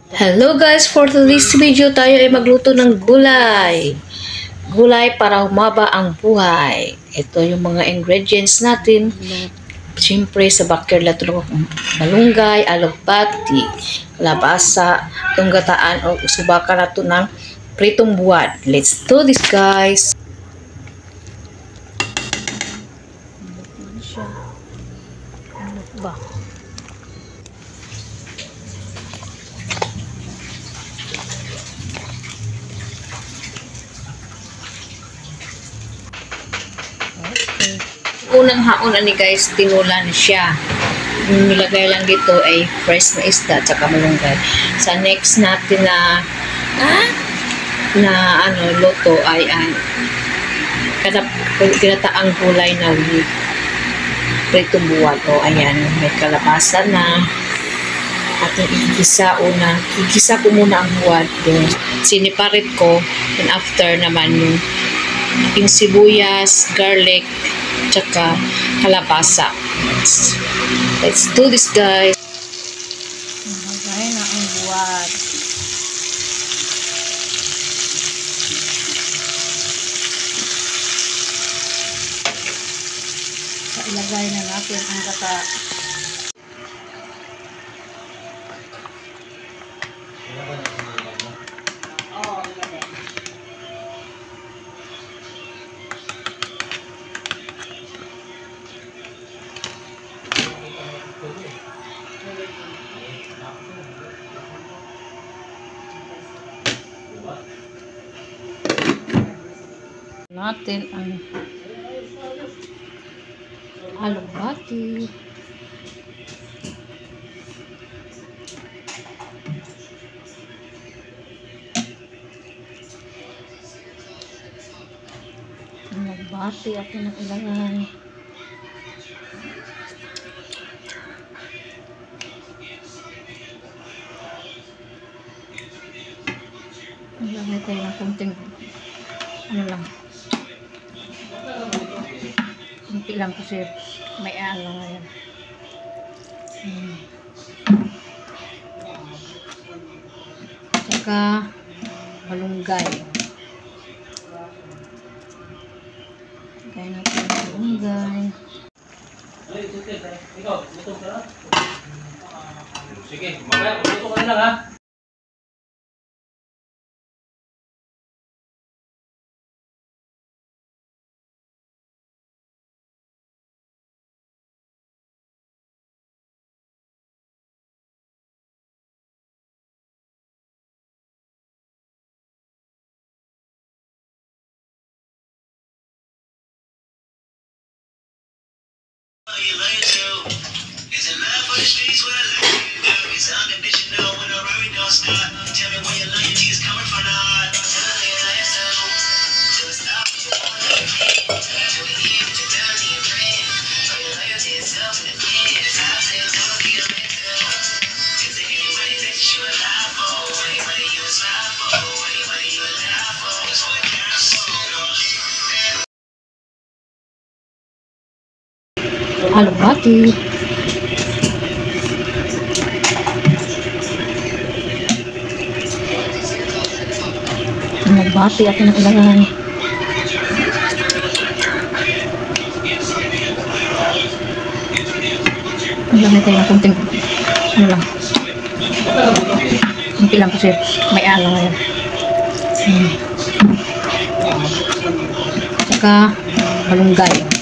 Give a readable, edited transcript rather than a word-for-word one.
Hello guys, for today's video tayo ay magluto ng gulay. Gulay para humaba ang buhay. Ito yung mga ingredients natin. Siyempre sa backyard natin malunggay, alugbati, kalabasa, tunggataan o subakan natin ng pritong buwad. Let's do this guys. Ano ba? Unang haon ni guys, tinulan siya. Yung nilagay lang dito ay fresh na isda at saka malunggay. Sa next natin na luto ay kinataang gulay na pritong buwad. O ayan, may kalabasa na ating igisa una. Igisa ko muna ang buwad. Yung siniparit ko and after naman yung sibuyas, garlic, tsaka kalabasa. Let's do this guys. Ilagay na ang buwad. Ilagay na natin ang gata. Natin ang alugbati. Alugbati atin ang ilagay. Ilagay tayo ng kunting lang. Kunti lang kasi may alang ngayon. Saka malunggay. Lagay natin malunggay. Sige, mamaya luto ka na lang ha. Alugbati. Alugbati atin ang ilagay. Ilagay tayo ng kunting lang. Kunti lang kasi may alang ngayon. Saka malunggay.